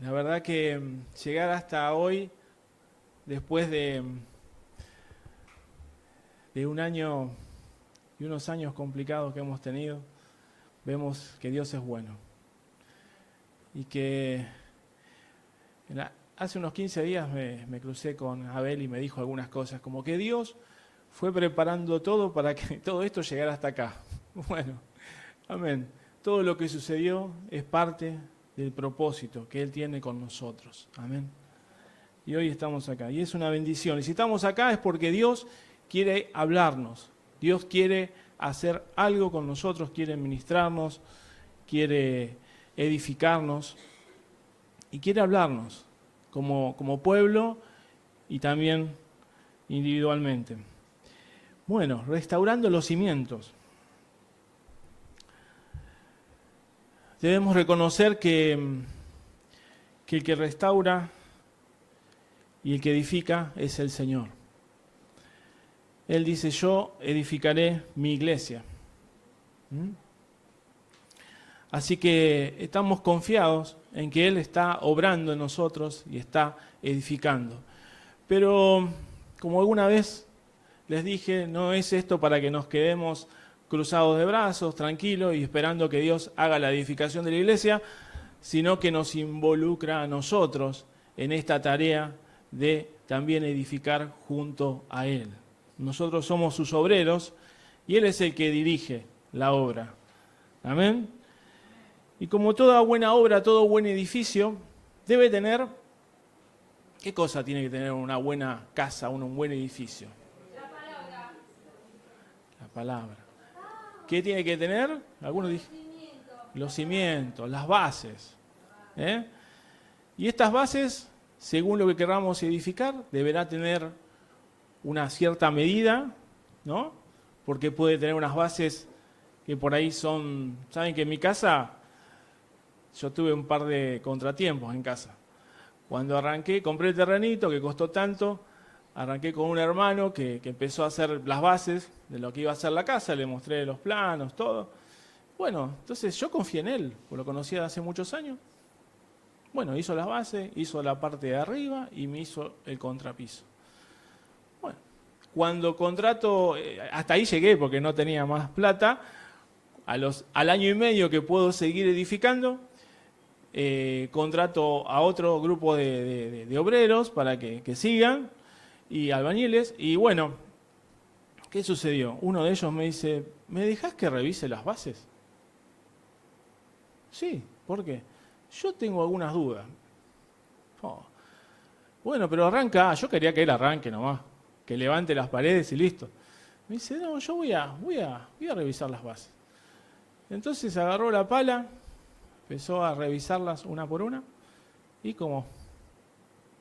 La verdad que llegar hasta hoy, después de un año y unos años complicados que hemos tenido, vemos que Dios es bueno. Y que hace unos 15 días me crucé con Abel y me dijo algunas cosas, como que Dios fue preparando todo para que todo esto llegara hasta acá. Bueno, amén. Todo lo que sucedió es parte del propósito que Él tiene con nosotros. Amén. Y hoy estamos acá. Y es una bendición. Y si estamos acá es porque Dios quiere hablarnos. Dios quiere hacer algo con nosotros, quiere ministrarnos, quiere edificarnos y quiere hablarnos como pueblo y también individualmente. Bueno, restaurando los cimientos. Debemos reconocer que el que restaura y el que edifica es el Señor. Él dice, yo edificaré mi iglesia. Así que estamos confiados en que Él está obrando en nosotros y está edificando. Pero, como alguna vez les dije, no es esto para que nos quedemos cruzados de brazos, tranquilos y esperando que Dios haga la edificación de la iglesia, sino que nos involucra a nosotros en esta tarea de también edificar junto a Él. Nosotros somos sus obreros y Él es el que dirige la obra. Amén. Y como toda buena obra, todo buen edificio, debe tener, ¿qué cosa tiene que tener una buena casa, un buen edificio? La palabra. La palabra. ¿Qué tiene que tener? Algunos dicen, los cimientos, las bases. Y estas bases, según lo que queramos edificar, deberá tener una cierta medida, ¿no? Porque puede tener unas bases que por ahí son... ¿Saben que en mi casa yo tuve un par de contratiempos en casa? Cuando arranqué, compré el terrenito que costó tanto, arranqué con un hermano que empezó a hacer las bases de lo que iba a ser la casa, le mostré los planos, todo. Bueno, entonces yo confié en él, porque lo conocía de hace muchos años. Bueno, hizo las bases, hizo la parte de arriba y me hizo el contrapiso. Bueno, cuando contrato, hasta ahí llegué porque no tenía más plata, al año y medio que puedo seguir edificando, contrato a otro grupo de obreros para que sigan, y albañiles, y bueno, ¿qué sucedió? Uno de ellos me dice, ¿me dejás que revise las bases? Sí, ¿por qué? Yo tengo algunas dudas. Oh. Bueno, pero arranca, yo quería que él arranque nomás, que levante las paredes y listo. Me dice, no, yo voy a revisar las bases. Entonces agarró la pala, empezó a revisarlas una por una, y como,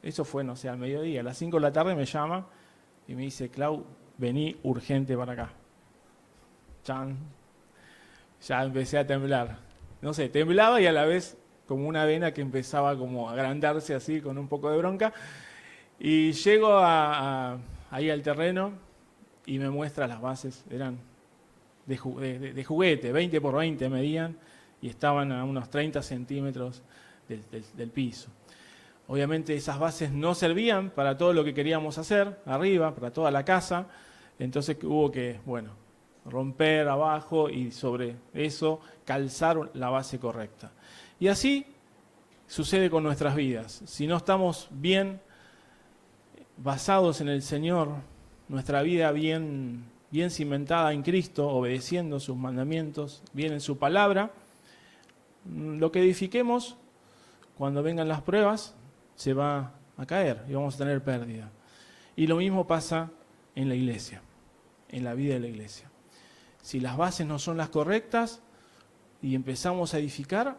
eso fue, no sé, al mediodía, a las 5 de la tarde me llama y me dice, Clau, vení urgente para acá. Chan. Ya empecé a temblar. No sé, temblaba y a la vez como una vena que empezaba como a agrandarse así con un poco de bronca. Y llego ahí al terreno y me muestra las bases. Eran de juguete, 20 por 20 medían y estaban a unos 30 centímetros del piso. Obviamente esas bases no servían para todo lo que queríamos hacer arriba, para toda la casa. Entonces hubo que, bueno, romper abajo y sobre eso calzar la base correcta. Y así sucede con nuestras vidas. Si no estamos bien basados en el Señor, nuestra vida bien cimentada en Cristo, obedeciendo sus mandamientos, bien en su palabra, lo que edifiquemos, cuando vengan las pruebas, se va a caer y vamos a tener pérdida. Y lo mismo pasa en la iglesia, en la vida de la iglesia. Si las bases no son las correctas y empezamos a edificar,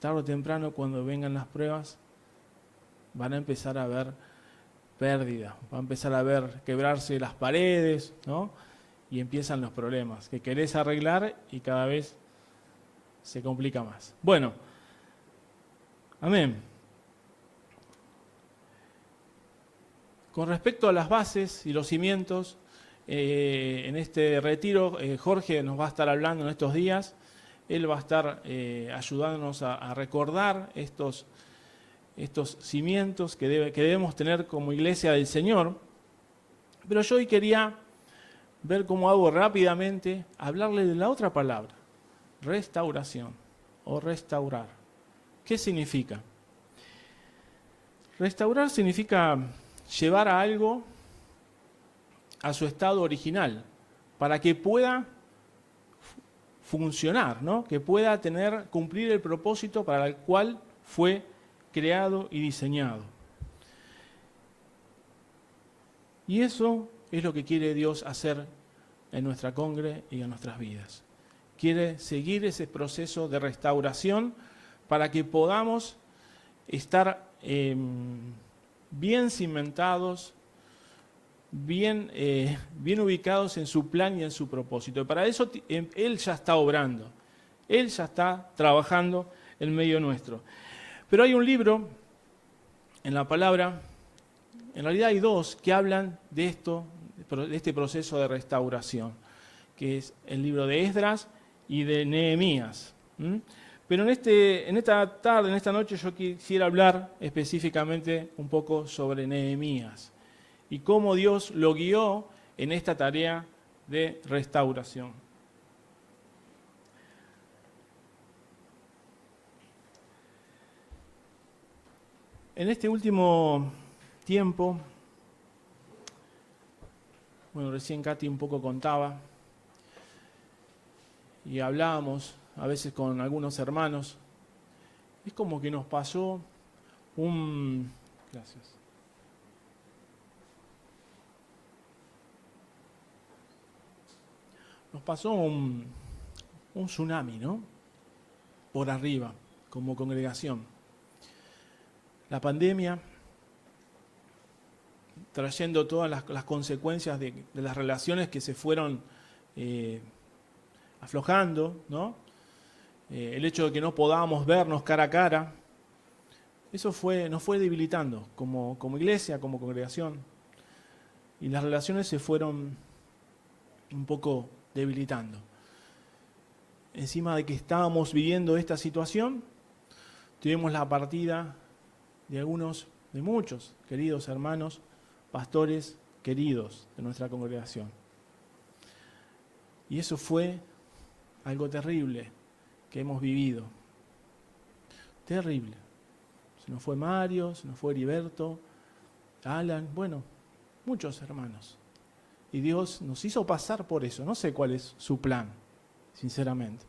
tarde o temprano cuando vengan las pruebas van a empezar a ver pérdida, va a empezar a ver quebrarse las paredes, ¿no? Y empiezan los problemas que querés arreglar y cada vez se complica más. Bueno, amén. Con respecto a las bases y los cimientos, en este retiro Jorge nos va a estar hablando en estos días. Él va a estar ayudándonos a recordar estos estos cimientos que debemos tener como iglesia del Señor. Pero yo hoy quería ver cómo hago rápidamente, hablarle de la otra palabra, restauración o restaurar. ¿Qué significa? Restaurar significa llevar a algo a su estado original, para que pueda funcionar, ¿no? Que pueda cumplir el propósito para el cual fue creado y diseñado. Y eso es lo que quiere Dios hacer en nuestra congre y en nuestras vidas. Quiere seguir ese proceso de restauración para que podamos estar bien cimentados, bien ubicados en su plan y en su propósito. Y para eso Él ya está obrando, Él ya está trabajando en medio nuestro. Pero hay un libro en la palabra, en realidad hay dos que hablan de este proceso de restauración, que es el libro de Esdras y de Nehemías. Pero en esta tarde, en esta noche, yo quisiera hablar específicamente un poco sobre Nehemías y cómo Dios lo guió en esta tarea de restauración. En este último tiempo, bueno, recién Katy un poco contaba y hablábamos a veces con algunos hermanos, es como que nos pasó Gracias. Nos pasó un tsunami, ¿no? Por arriba, como congregación. La pandemia, trayendo todas las consecuencias de las relaciones que se fueron aflojando, ¿no? El hecho de que no podábamos vernos cara a cara, eso nos fue debilitando como iglesia, como congregación. Y las relaciones se fueron un poco debilitando. Encima de que estábamos viviendo esta situación, tuvimos la partida de muchos queridos hermanos, pastores queridos de nuestra congregación. Y eso fue algo terrible que hemos vivido. Terrible. Se nos fue Mario, se nos fue Heriberto, Alan, bueno, muchos hermanos. Y Dios nos hizo pasar por eso. No sé cuál es su plan, sinceramente.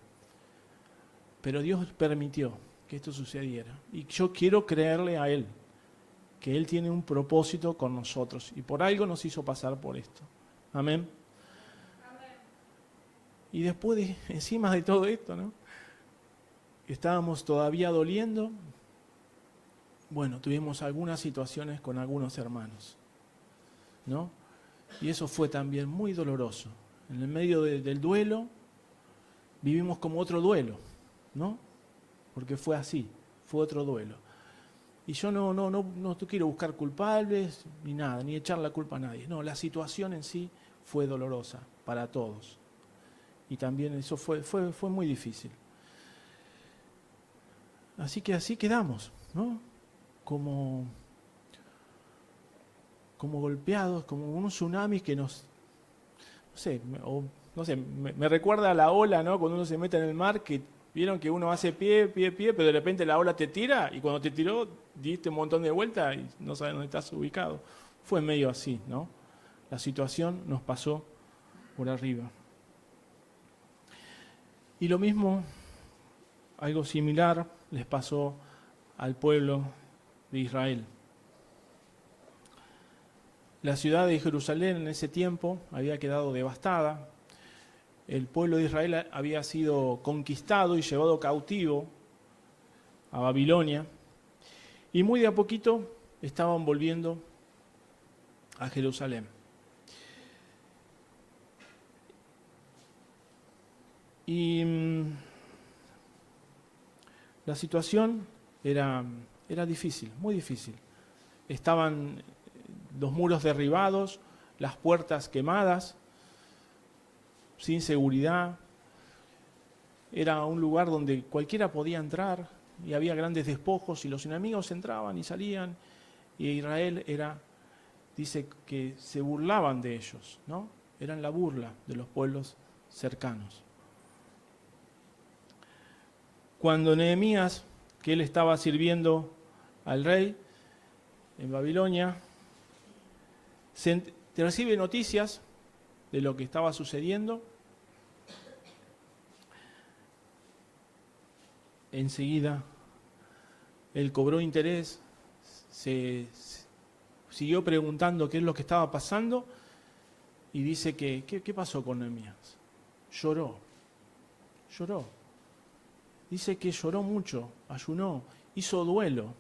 Pero Dios permitió que esto sucediera. Y yo quiero creerle a Él, que Él tiene un propósito con nosotros. Y por algo nos hizo pasar por esto. Amén. Y después, encima de todo esto, ¿no? Estábamos todavía doliendo. Bueno, tuvimos algunas situaciones con algunos hermanos, ¿no? Y eso fue también muy doloroso. En el medio del duelo, vivimos como otro duelo, ¿no? Porque fue así, fue otro duelo. Y yo no quiero buscar culpables, ni nada, ni echar la culpa a nadie. No, la situación en sí fue dolorosa para todos. Y también eso fue muy difícil. Así que así quedamos, ¿no? Como golpeados, como un tsunami que me recuerda a la ola, ¿no? Cuando uno se mete en el mar, que vieron que uno hace pie, pero de repente la ola te tira y cuando te tiró diste un montón de vueltas y no sabes dónde estás ubicado. Fue medio así, ¿no? La situación nos pasó por arriba. Y lo mismo, algo similar, les pasó al pueblo de Israel. La ciudad de Jerusalén en ese tiempo había quedado devastada. El pueblo de Israel había sido conquistado y llevado cautivo a Babilonia. Y muy de a poquito estaban volviendo a Jerusalén. Y la situación era difícil, muy difícil. Estaban los muros derribados, las puertas quemadas, sin seguridad. Era un lugar donde cualquiera podía entrar, y había grandes despojos y los enemigos entraban y salían y Israel dice que se burlaban de ellos, ¿no? Eran la burla de los pueblos cercanos. Cuando Nehemías, que él estaba sirviendo al rey en Babilonia, recibe noticias de lo que estaba sucediendo, enseguida él cobró interés, siguió preguntando qué es lo que estaba pasando y dice que, ¿qué pasó con Nehemías? Lloró. Dice que lloró mucho, ayunó, hizo duelo.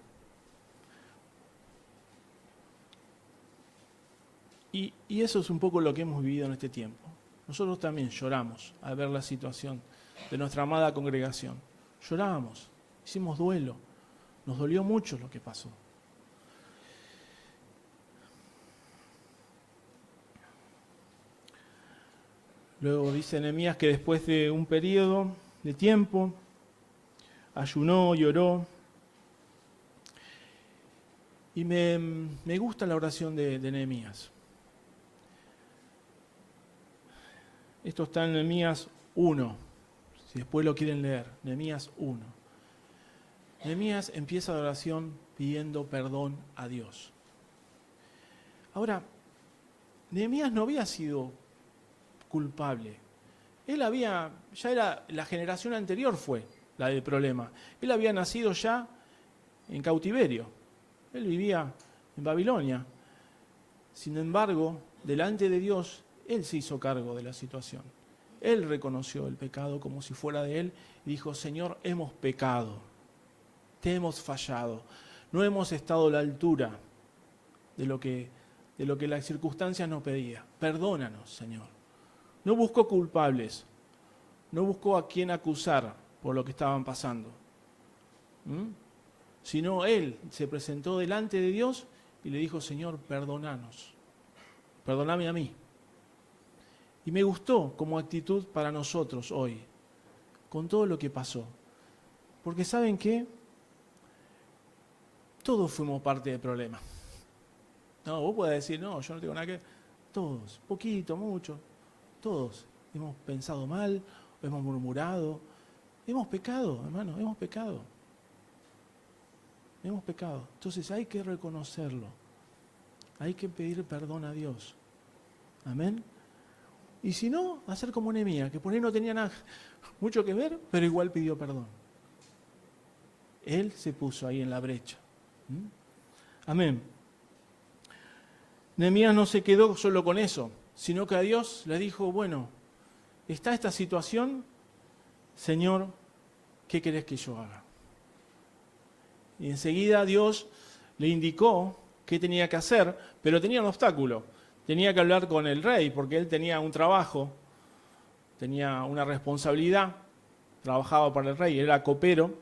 Y eso es un poco lo que hemos vivido en este tiempo. Nosotros también lloramos al ver la situación de nuestra amada congregación. Llorábamos, hicimos duelo, nos dolió mucho lo que pasó. Luego dice Nehemías que después de un periodo de tiempo, ayunó, lloró. Y me gusta la oración de Nehemías. Esto está en Nehemías 1, si después lo quieren leer, Nehemías 1. Nehemías empieza la oración pidiendo perdón a Dios. Ahora, Nehemías no había sido culpable. La generación anterior fue la del problema. Él había nacido ya en cautiverio. Él vivía en Babilonia. Sin embargo, delante de Dios, él se hizo cargo de la situación. Él reconoció el pecado como si fuera de él y dijo, Señor, hemos pecado, te hemos fallado, no hemos estado a la altura de lo que las circunstancias nos pedían. Perdónanos, Señor. No buscó culpables, no buscó a quién acusar por lo que estaban pasando. Sino él se presentó delante de Dios y le dijo, Señor, perdónanos, perdóname a mí. Y me gustó como actitud para nosotros hoy, con todo lo que pasó. Porque ¿saben qué? Todos fuimos parte del problema. No, vos podés decir, no, yo no tengo nada que ver. Todos, poquito, mucho, todos hemos pensado mal, hemos murmurado, hemos pecado, hermano, hemos pecado. Hemos pecado. Entonces hay que reconocerlo. Hay que pedir perdón a Dios. Amén. Y si no, hacer como Nehemías, que por ahí no tenía nada, mucho que ver, pero igual pidió perdón. Él se puso ahí en la brecha. Amén. Nehemías no se quedó solo con eso, sino que a Dios le dijo, bueno, está esta situación, Señor, ¿qué querés que yo haga? Y enseguida Dios le indicó qué tenía que hacer, pero tenía un obstáculo. Tenía que hablar con el rey, porque él tenía un trabajo, tenía una responsabilidad, trabajaba para el rey, era copero.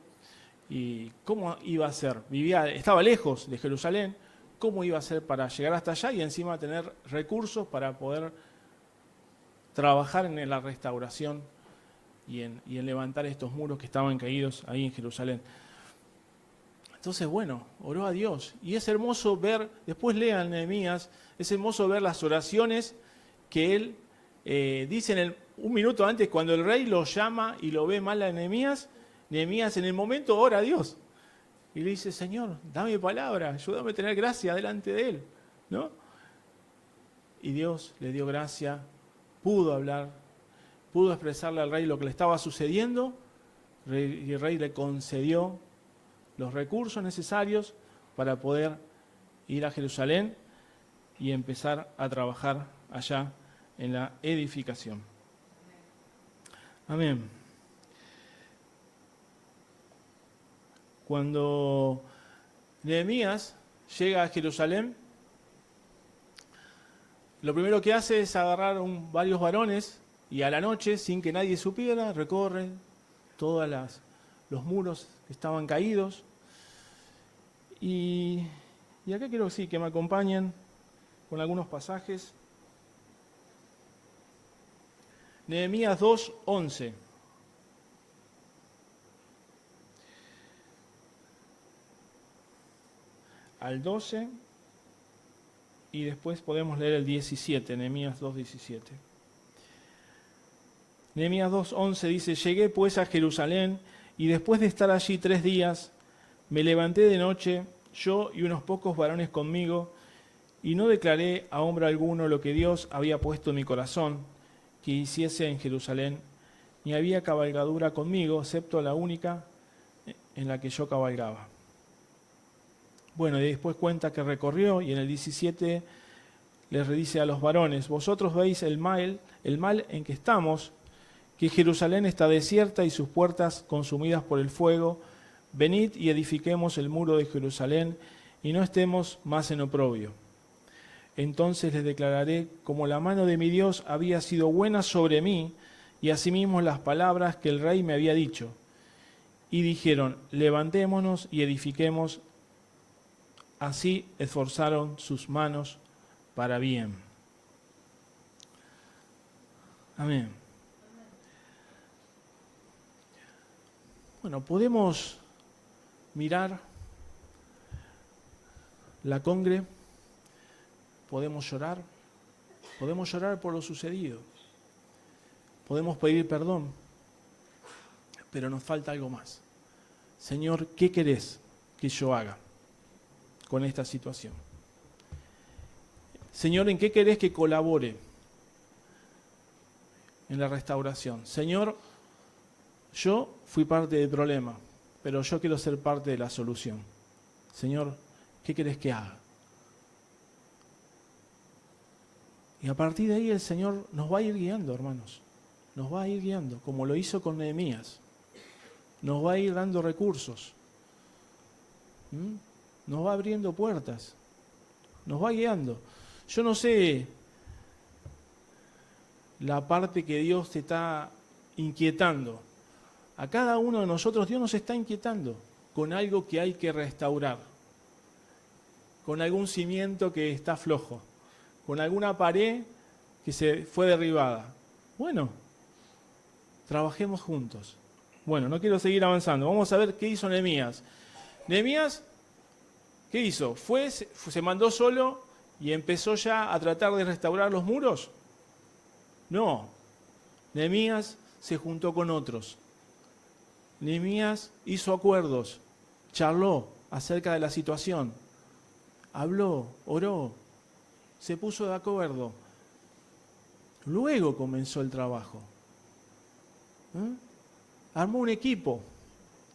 ¿Y cómo iba a ser? Estaba lejos de Jerusalén, ¿cómo iba a ser para llegar hasta allá y encima tener recursos para poder trabajar en la restauración y en levantar estos muros que estaban caídos ahí en Jerusalén? Entonces, bueno, oró a Dios. Y es hermoso ver, después lean Nehemías, es hermoso ver las oraciones que él dice un minuto antes, cuando el rey lo llama y lo ve mal a Nehemías, Nehemías en el momento ora a Dios. Y le dice, Señor, dame palabra, ayúdame a tener gracia delante de él, ¿no? Y Dios le dio gracia, pudo hablar, pudo expresarle al rey lo que le estaba sucediendo, y el rey le concedió los recursos necesarios para poder ir a Jerusalén y empezar a trabajar allá en la edificación. Amén. Cuando Nehemías llega a Jerusalén, lo primero que hace es agarrar varios varones y a la noche, sin que nadie supiera, recorre todos los muros que estaban caídos. Y acá quiero que me acompañen con algunos pasajes. Nehemías 2:11. al 12 y después podemos leer el 17, Nehemías 2:17. Nehemías 2:11 dice: llegué pues a Jerusalén y después de estar allí 3 días, me levanté de noche, yo y unos pocos varones conmigo, y no declaré a hombre alguno lo que Dios había puesto en mi corazón, que hiciese en Jerusalén, ni había cabalgadura conmigo, excepto la única en la que yo cabalgaba. Bueno, y después cuenta que recorrió, y en el 17 les dice a los varones: vosotros veis el mal en que estamos, que Jerusalén está desierta y sus puertas consumidas por el fuego. Venid y edifiquemos el muro de Jerusalén, y no estemos más en oprobio. Entonces les declararé como la mano de mi Dios había sido buena sobre mí, y asimismo las palabras que el rey me había dicho. Y dijeron: levantémonos y edifiquemos. Así esforzaron sus manos para bien. Amén. Bueno, podemos mirar la congre, podemos llorar por lo sucedido, podemos pedir perdón, pero nos falta algo más. Señor, ¿qué querés que yo haga con esta situación? Señor, ¿en qué querés que colabore en la restauración? Señor, yo fui parte del problema, pero yo quiero ser parte de la solución. Señor, ¿qué querés que haga? Y a partir de ahí el Señor nos va a ir guiando, hermanos. Nos va a ir guiando, como lo hizo con Nehemías. Nos va a ir dando recursos. Nos va abriendo puertas. Nos va guiando. Yo no sé la parte que Dios te está inquietando. A cada uno de nosotros Dios nos está inquietando con algo que hay que restaurar, con algún cimiento que está flojo, con alguna pared que se fue derribada. Bueno, trabajemos juntos. Bueno, no quiero seguir avanzando. Vamos a ver qué hizo Nehemías. Nehemías, ¿qué hizo? Se mandó solo y empezó ya a tratar de restaurar los muros. No, Nehemías se juntó con otros. Nehemías hizo acuerdos, charló acerca de la situación, habló, oró, se puso de acuerdo. Luego comenzó el trabajo. Armó un equipo,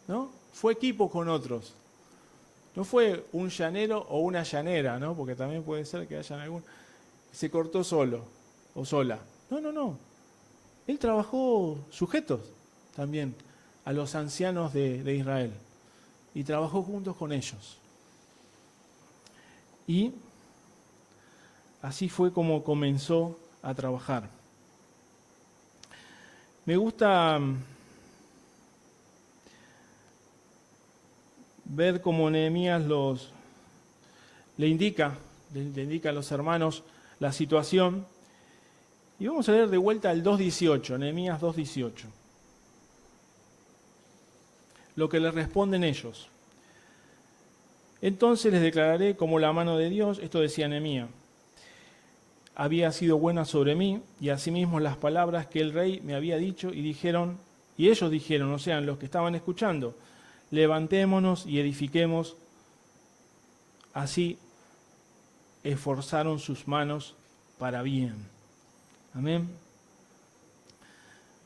¿no? Fue equipo con otros. No fue un llanero o una llanera, ¿no? Porque también puede ser que hayan algún... Se cortó solo o sola. No. Él trabajó sujetos también a los ancianos de Israel. Y trabajó juntos con ellos. Y así fue como comenzó a trabajar. Me gusta ver cómo Nehemías le indica a los hermanos la situación. Y vamos a leer de vuelta el 2:18, Nehemías 2:18. Lo que les responden ellos. Entonces les declararé como la mano de Dios, esto decía Nehemías, había sido buena sobre mí, y asimismo las palabras que el rey me había dicho, y ellos dijeron, o sea, los que estaban escuchando, levantémonos y edifiquemos. Así esforzaron sus manos para bien. Amén.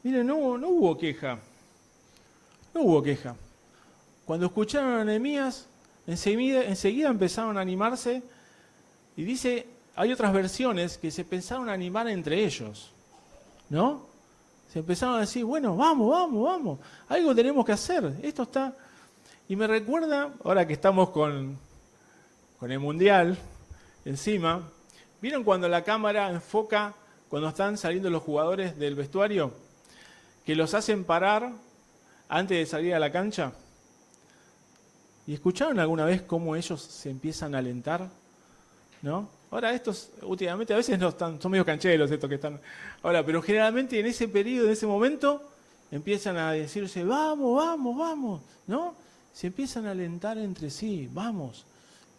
Miren, no hubo queja. No hubo queja. Cuando escucharon a Nehemías, enseguida empezaron a animarse, y dice, hay otras versiones que se empezaron a animar entre ellos, ¿no? Se empezaron a decir, bueno, vamos, algo tenemos que hacer, esto está... Y me recuerda, ahora que estamos con el Mundial encima, ¿vieron cuando la cámara enfoca cuando están saliendo los jugadores del vestuario? Que los hacen parar antes de salir a la cancha. ¿Y escucharon alguna vez cómo ellos se empiezan a alentar? ¿No? Ahora estos, últimamente, a veces no están, son medio cancheros estos que están ahora, pero generalmente en ese periodo, en ese momento, empiezan a decirse, vamos, ¿no? Se empiezan a alentar entre sí, vamos.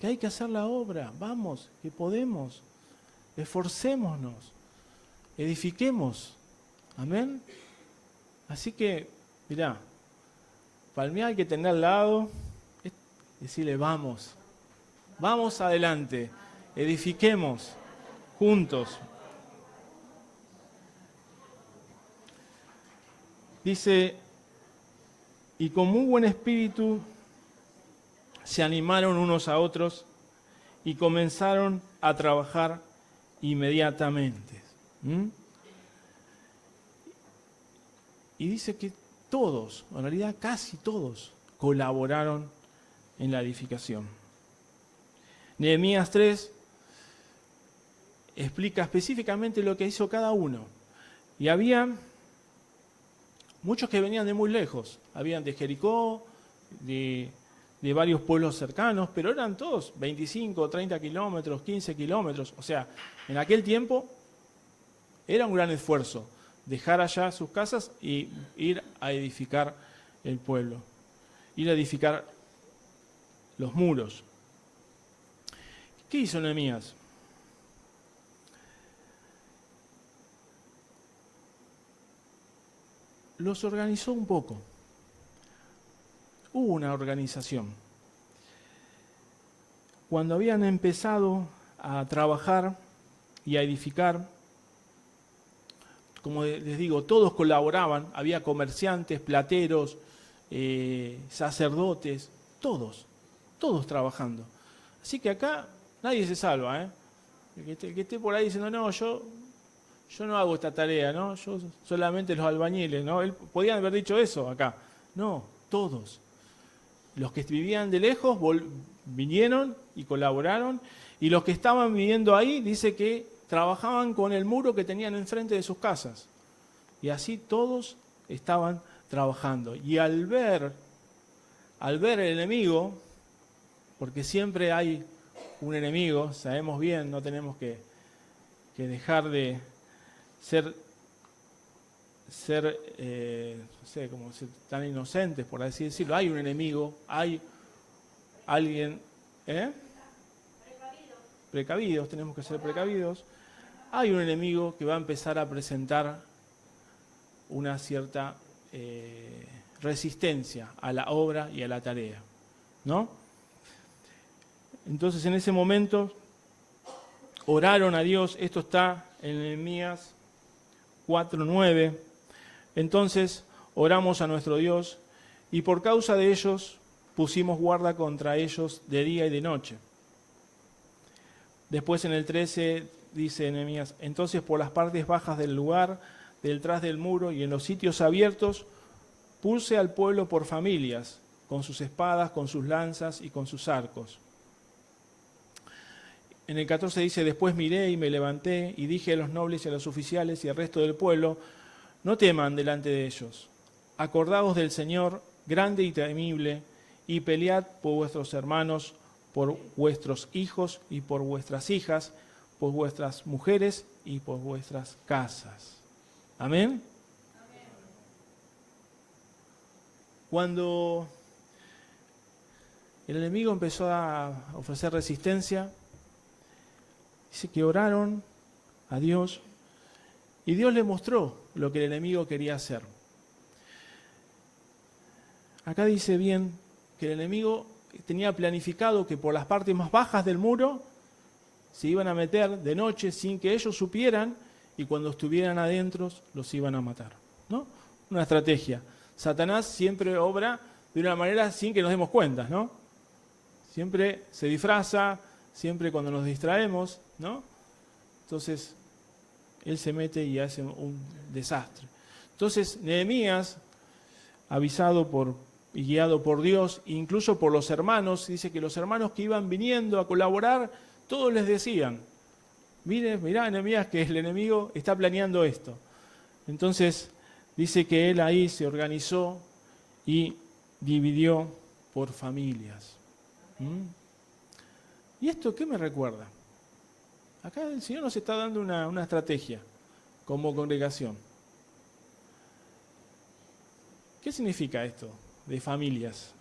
que hay que hacer la obra, vamos, que podemos, esforcémonos, edifiquemos, amén. Así que, mirá, palmear hay que tener al lado, decirle vamos, vamos adelante, edifiquemos juntos. Dice, y con muy buen espíritu se animaron unos a otros y comenzaron a trabajar inmediatamente. Y dice que todos, en realidad casi todos, colaboraron en la edificación. Nehemías 3 explica específicamente lo que hizo cada uno. Y había muchos que venían de muy lejos, habían de Jericó, de varios pueblos cercanos, pero eran todos 25, 30 kilómetros, 15 kilómetros. O sea, en aquel tiempo era un gran esfuerzo dejar allá sus casas y ir a edificar el pueblo, ir a edificar los muros. ¿Qué hizo Nehemías? Los organizó un poco. Hubo una organización. Cuando habían empezado a trabajar y a edificar, como les digo, todos colaboraban, había comerciantes, plateros, sacerdotes, todos trabajando. Así que acá nadie se salva, ¿eh? Que esté por ahí diciendo, no, yo no hago esta tarea, ¿no? Yo solamente los albañiles, ¿no? Podían haber dicho eso acá. No, todos. Los que vivían de lejos vinieron y colaboraron, y los que estaban viviendo ahí, dice que trabajaban con el muro que tenían enfrente de sus casas. Y así todos estaban trabajando. Y al ver el enemigo, porque siempre hay un enemigo, sabemos bien, no tenemos que dejar de ser no sé, como ser tan inocentes, por así decirlo. Hay un enemigo, hay alguien, precavidos, tenemos que ser precavidos. Hay un enemigo que va a empezar a presentar una cierta resistencia a la obra y a la tarea, ¿no? Entonces en ese momento oraron a Dios. Esto está en Nehemías 4:9. Entonces oramos a nuestro Dios y por causa de ellos pusimos guarda contra ellos de día y de noche. Después en el 13 dice Nehemías, entonces por las partes bajas del lugar, detrás del muro y en los sitios abiertos, puse al pueblo por familias, con sus espadas, con sus lanzas y con sus arcos. En el 14 dice, después miré y me levanté y dije a los nobles y a los oficiales y al resto del pueblo, no teman delante de ellos, acordaos del Señor, grande y temible, y pelead por vuestros hermanos, por vuestros hijos y por vuestras hijas, por vuestras mujeres y por vuestras casas. ¿Amén? Amén. Cuando el enemigo empezó a ofrecer resistencia, dice que oraron a Dios y Dios le mostró lo que el enemigo quería hacer. Acá dice bien que el enemigo tenía planificado que por las partes más bajas del muro se iban a meter de noche sin que ellos supieran y cuando estuvieran adentro los iban a matar, ¿no? Una estrategia. Satanás siempre obra de una manera sin que nos demos cuenta, ¿no? Siempre se disfraza, siempre cuando nos distraemos, ¿no? Entonces, él se mete y hace un desastre. Entonces, Nehemías, avisado y guiado por Dios, incluso por los hermanos, dice que los hermanos que iban viniendo a colaborar, todos les decían, mirá Nehemías, que el enemigo está planeando esto. Entonces, dice que él ahí se organizó y dividió por familias. ¿Y esto qué me recuerda? Acá el Señor nos está dando una estrategia como congregación. ¿Qué significa esto de familias?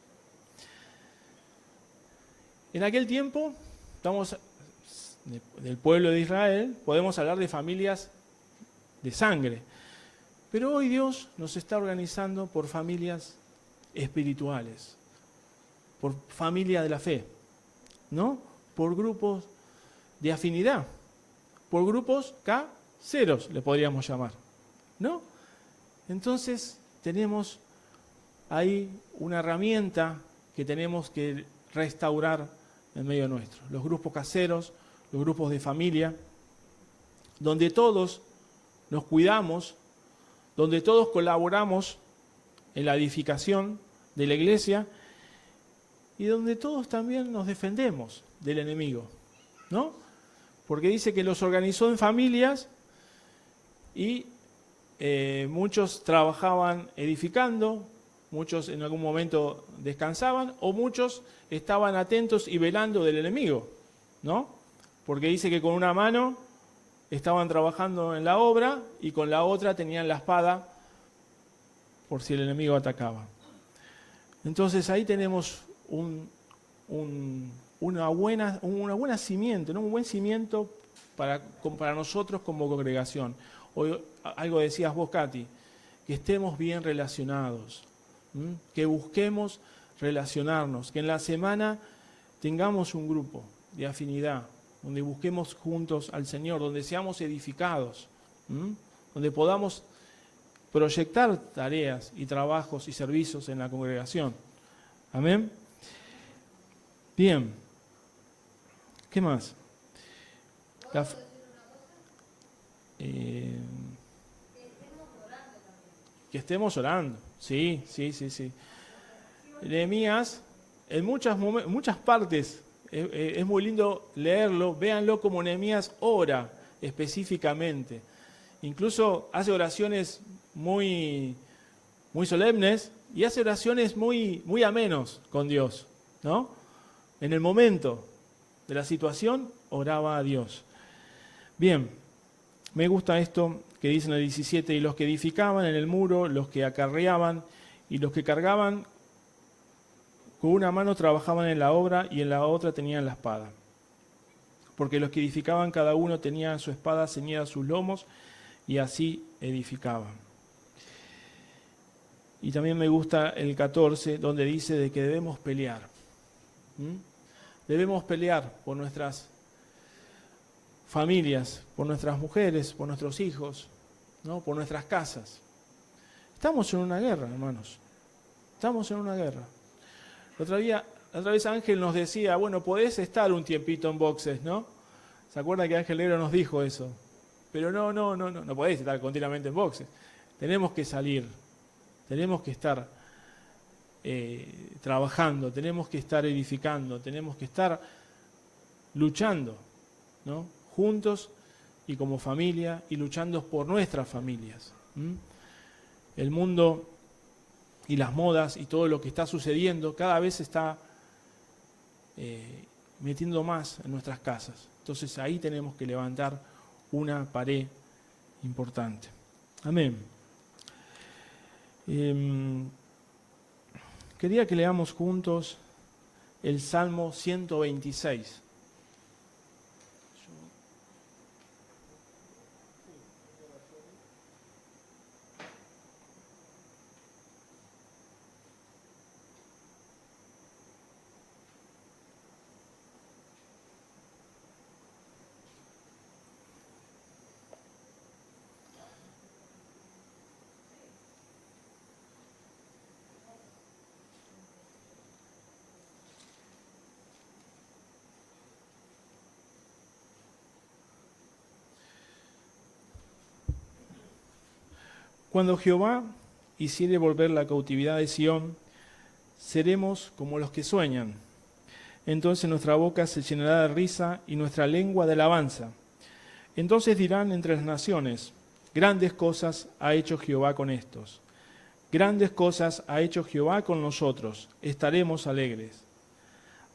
En aquel tiempo, estamos del pueblo de Israel, podemos hablar de familias de sangre. Pero hoy Dios nos está organizando por familias espirituales, por familia de la fe, ¿no? Por grupos de afinidad, por grupos caseros, le podríamos llamar, ¿no? Entonces tenemos ahí una herramienta que tenemos que restaurar en medio nuestro. Los grupos caseros, los grupos de familia, donde todos nos cuidamos, donde todos colaboramos en la edificación de la iglesia y donde todos también nos defendemos del enemigo, ¿no? Porque dice que los organizó en familias y muchos trabajaban edificando, muchos en algún momento descansaban o muchos estaban atentos y velando del enemigo, ¿no? Porque dice que con una mano estaban trabajando en la obra y con la otra tenían la espada por si el enemigo atacaba. Entonces ahí tenemos una buena cimiento, ¿no? Un buen cimiento para nosotros como congregación. Hoy, algo decías vos, Katy, que estemos bien relacionados, que busquemos relacionarnos, que en la semana tengamos un grupo de afinidad, donde busquemos juntos al Señor, donde seamos edificados, donde podamos proyectar tareas y trabajos y servicios en la congregación. Amén. Bien. ¿Qué más? Que estemos orando. Sí. Nehemías, en muchas partes, es muy lindo leerlo, véanlo como Nehemías ora específicamente. Incluso hace oraciones muy solemnes y hace oraciones muy amenos con Dios, ¿no? En el momento de la situación, oraba a Dios. Bien, me gusta esto que dice en el 17, y los que edificaban en el muro, los que acarreaban y los que cargaban, con una mano trabajaban en la obra y en la otra tenían la espada. Porque los que edificaban cada uno tenía su espada ceñida a sus lomos y así edificaban. Y también me gusta el 14, donde dice de que debemos pelear. Debemos pelear por nuestras familias, por nuestras mujeres, por nuestros hijos, ¿no? Por nuestras casas. Estamos en una guerra, hermanos. Estamos en una guerra. La otra vez Ángel nos decía, bueno, podés estar un tiempito en boxes, ¿no? ¿Se acuerdan que Ángel Negro nos dijo eso? Pero no podés estar continuamente en boxes. Tenemos que salir, tenemos que estar trabajando, tenemos que estar edificando, tenemos que estar luchando, ¿no? Juntos y como familia y luchando por nuestras familias. El mundo y las modas y todo lo que está sucediendo cada vez se está metiendo más en nuestras casas. Entonces ahí tenemos que levantar una pared importante. Amén. Quería que leamos juntos el Salmo 126. Cuando Jehová hiciere volver la cautividad de Sión, seremos como los que sueñan. Entonces nuestra boca se llenará de risa y nuestra lengua de alabanza. Entonces dirán entre las naciones, grandes cosas ha hecho Jehová con estos. Grandes cosas ha hecho Jehová con nosotros, estaremos alegres.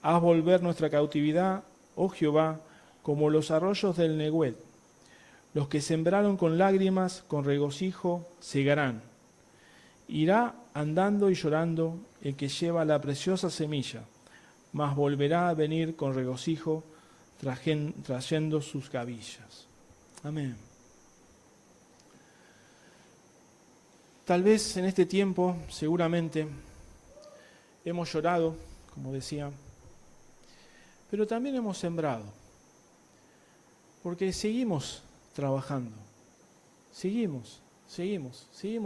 Haz volver nuestra cautividad, oh Jehová, como los arroyos del Neguet. Los que sembraron con lágrimas, con regocijo, segarán. Irá andando y llorando el que lleva la preciosa semilla, mas volverá a venir con regocijo trayendo sus gavillas. Amén. Tal vez en este tiempo, seguramente, hemos llorado, como decía, pero también hemos sembrado, porque seguimos trabajando, seguimos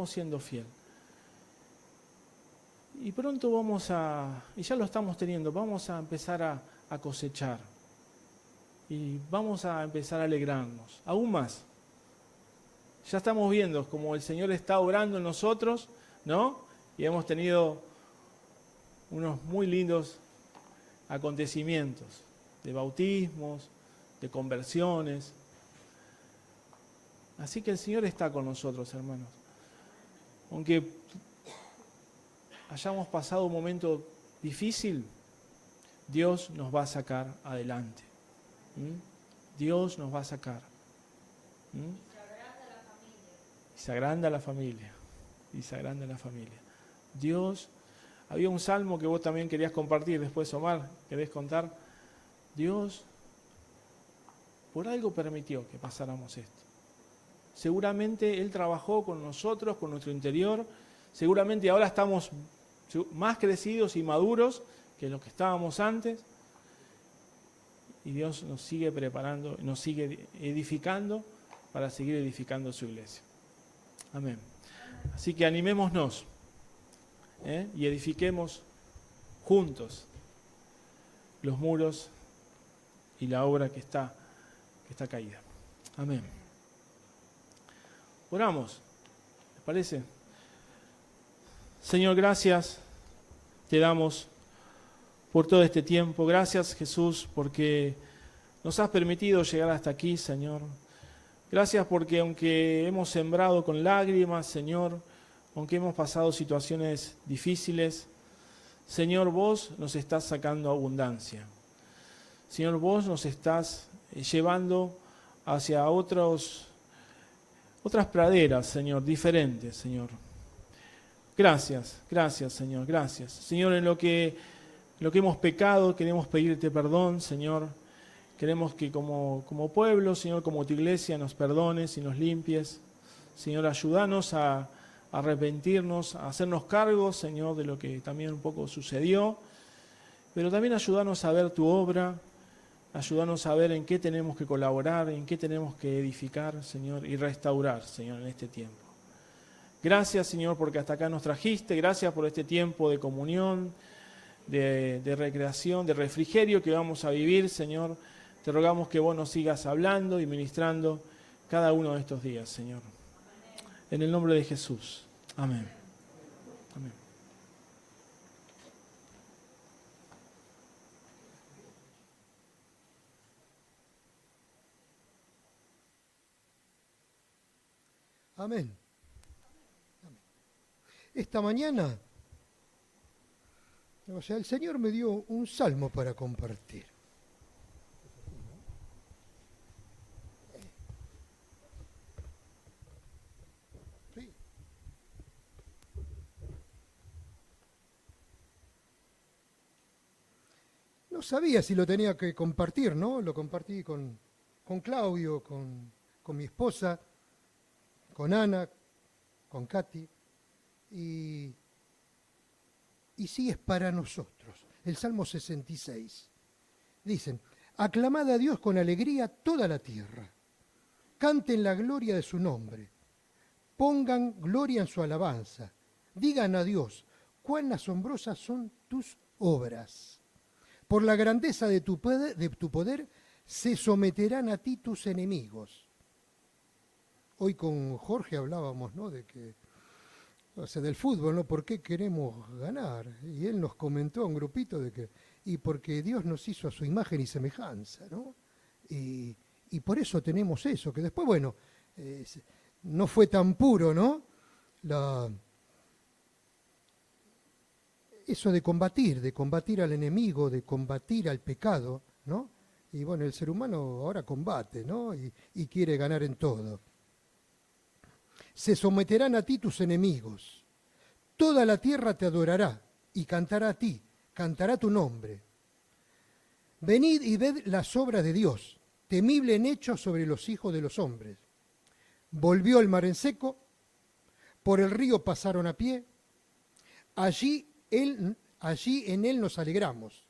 siendo fiel. Y pronto y ya lo estamos teniendo, vamos a empezar a cosechar. Y vamos a empezar a alegrarnos, aún más. Ya estamos viendo como el Señor está obrando en nosotros, ¿no? Y hemos tenido unos muy lindos acontecimientos de bautismos, de conversiones. Así que el Señor está con nosotros, hermanos. Aunque hayamos pasado un momento difícil, Dios nos va a sacar adelante. Dios nos va a sacar. Y se agranda la familia. Y se agranda la familia. Dios, había un salmo que vos también querías compartir después, Omar, ¿querés contar? Dios por algo permitió que pasáramos esto. Seguramente Él trabajó con nosotros, con nuestro interior. Seguramente ahora estamos más crecidos y maduros que los que estábamos antes. Y Dios nos sigue preparando, nos sigue edificando para seguir edificando su iglesia. Amén. Así que animémonos y edifiquemos juntos los muros y la obra que está caída. Amén. Oramos, ¿les parece? Señor, gracias te damos por todo este tiempo. Gracias, Jesús, porque nos has permitido llegar hasta aquí, Señor. Gracias porque aunque hemos sembrado con lágrimas, Señor, aunque hemos pasado situaciones difíciles, Señor, vos nos estás sacando abundancia. Señor, vos nos estás llevando hacia otras praderas, Señor, diferentes, Señor. Gracias, Señor, gracias. Señor, en lo que hemos pecado, queremos pedirte perdón, Señor. Queremos que como pueblo, Señor, como tu iglesia, nos perdones y nos limpies. Señor, ayúdanos a arrepentirnos, a hacernos cargos, Señor, de lo que también un poco sucedió. Pero también ayúdanos a ver tu obra, ayúdanos a ver en qué tenemos que colaborar, en qué tenemos que edificar, Señor, y restaurar, Señor, en este tiempo. Gracias, Señor, porque hasta acá nos trajiste. Gracias por este tiempo de comunión, de recreación, de refrigerio que vamos a vivir, Señor. Te rogamos que vos nos sigas hablando y ministrando cada uno de estos días, Señor. En el nombre de Jesús. Amén. Amén. Amén. Esta mañana, el Señor me dio un salmo para compartir. Sí. No sabía si lo tenía que compartir, ¿no? Lo compartí con Claudio, con mi esposa, con Ana, con Katy. Y sí es para nosotros. El Salmo 66. Dicen, aclamad a Dios con alegría toda la tierra. Canten la gloria de su nombre. Pongan gloria en su alabanza. Digan a Dios, cuán asombrosas son tus obras. Por la grandeza de tu poder se someterán a ti tus enemigos. Hoy con Jorge hablábamos, ¿no?, de que del fútbol, ¿no? ¿Por qué queremos ganar? Y él nos comentó a un grupito de que, y porque Dios nos hizo a su imagen y semejanza, ¿no? Y por eso tenemos eso, que después, bueno, no fue tan puro, ¿no? Eso de combatir al enemigo, de combatir al pecado, ¿no? Y bueno, el ser humano ahora combate, ¿no? Y quiere ganar en todo. Se someterán a ti tus enemigos. Toda la tierra te adorará y cantará a ti, cantará tu nombre. Venid y ved las obras de Dios, temible en hechos sobre los hijos de los hombres. Volvió el mar en seco, por el río pasaron a pie, allí en él nos alegramos.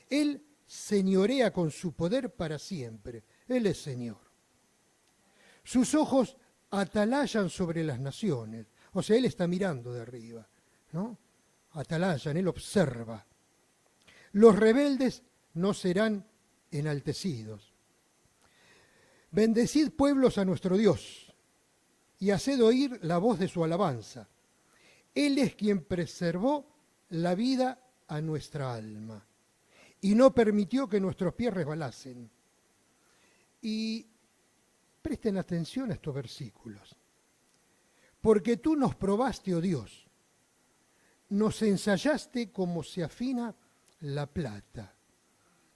Él señorea con su poder para siempre. Él es Señor. Sus ojos atalayan sobre las naciones. O sea, Él está mirando de arriba, ¿no? Atalayan, Él observa. Los rebeldes no serán enaltecidos. Bendecid pueblos a nuestro Dios y haced oír la voz de su alabanza. Él es quien preservó la vida a nuestra alma y no permitió que nuestros pies resbalasen. Y presten atención a estos versículos. Porque tú nos probaste, oh Dios, nos ensayaste como se afina la plata.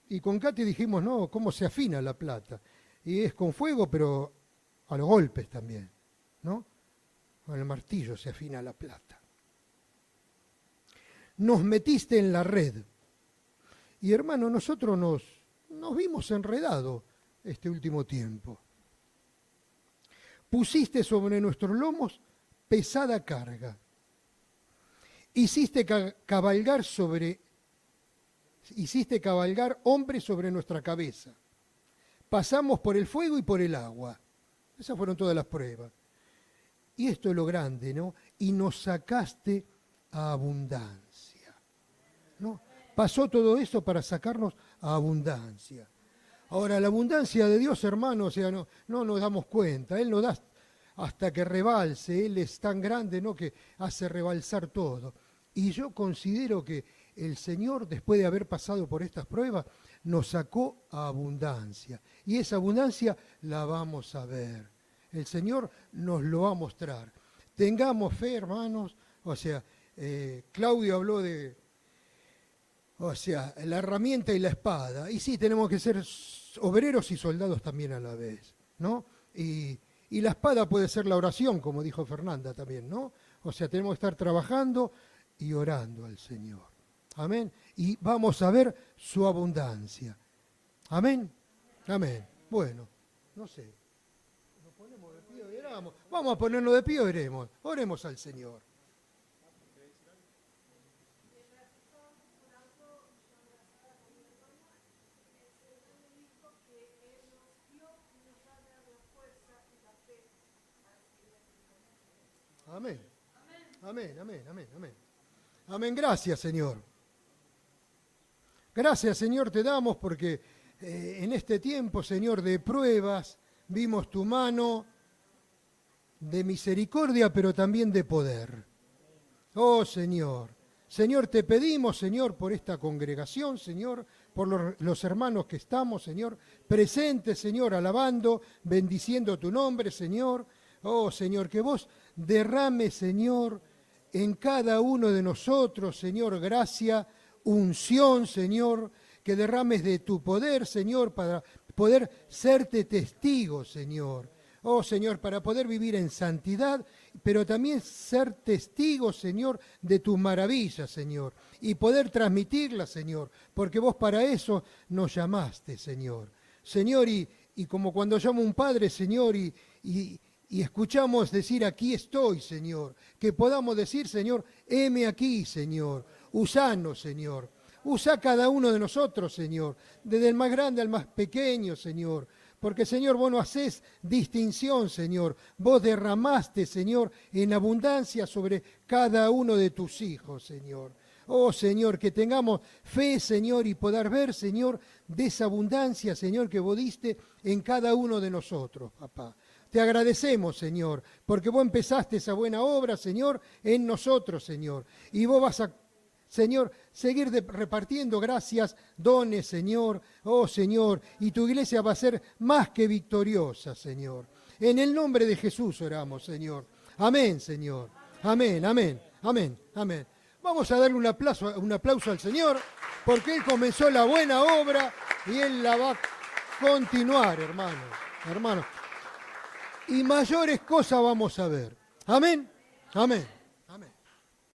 Y con Katy dijimos, no, ¿cómo se afina la plata? Y es con fuego, pero a los golpes también, ¿no? Con el martillo se afina la plata. Nos metiste en la red. Y hermano, nosotros nos vimos enredados este último tiempo. Pusiste sobre nuestros lomos pesada carga. Hiciste cabalgar hombres sobre nuestra cabeza. Pasamos por el fuego y por el agua. Esas fueron todas las pruebas. Y esto es lo grande, ¿no? Y nos sacaste a abundancia, ¿no? Pasó todo eso para sacarnos a abundancia. Ahora, la abundancia de Dios, hermano, o sea, no nos damos cuenta. Él nos da hasta que rebalse. Él es tan grande, ¿no?, que hace rebalsar todo. Y yo considero que el Señor, después de haber pasado por estas pruebas, nos sacó a abundancia. Y esa abundancia la vamos a ver. El Señor nos lo va a mostrar. Tengamos fe, hermanos. O sea, Claudio habló de, la herramienta y la espada. Y sí, tenemos que ser obreros y soldados también a la vez, ¿no? Y la espada puede ser la oración, como dijo Fernanda también, ¿no? O sea, tenemos que estar trabajando y orando al Señor. Amén. Y vamos a ver su abundancia. Amén. Amén. Bueno, no sé. Nos ponemos de pie y oramos. Vamos a ponernos de pie y oremos. Oremos al Señor. Amén. Amén, amén, amén, amén. Amén, gracias, Señor. Gracias, Señor, te damos porque en este tiempo, Señor, de pruebas, vimos tu mano de misericordia, pero también de poder. Oh, Señor. Señor, te pedimos, Señor, por esta congregación, Señor, por los hermanos que estamos, Señor, presentes, Señor, alabando, bendiciendo tu nombre, Señor. Oh, Señor, que vos derrame, Señor, en cada uno de nosotros, Señor, gracia, unción, Señor, que derrames de tu poder, Señor, para poder serte testigo, Señor. Oh, Señor, para poder vivir en santidad, pero también ser testigo, Señor, de tus maravillas, Señor, y poder transmitirlas, Señor, porque vos para eso nos llamaste, Señor. Señor, y como cuando llamo a un padre, Señor, y escuchamos decir, aquí estoy, Señor. Que podamos decir, Señor, heme aquí, Señor. Usanos, Señor. Usa cada uno de nosotros, Señor. Desde el más grande al más pequeño, Señor. Porque, Señor, vos no hacés distinción, Señor. Vos derramaste, Señor, en abundancia sobre cada uno de tus hijos, Señor. Oh, Señor, que tengamos fe, Señor, y poder ver, Señor, de esa abundancia, Señor, que vos diste en cada uno de nosotros, papá. Te agradecemos, Señor, porque vos empezaste esa buena obra, Señor, en nosotros, Señor. Y vos vas a, Señor, seguir repartiendo gracias, dones, Señor. Oh, Señor, y tu iglesia va a ser más que victoriosa, Señor. En el nombre de Jesús oramos, Señor. Amén, Señor. Amén, amén, amén, amén. Vamos a darle un aplauso al Señor, porque Él comenzó la buena obra y Él la va a continuar, hermanos. Y mayores cosas vamos a ver. Amén. Amén.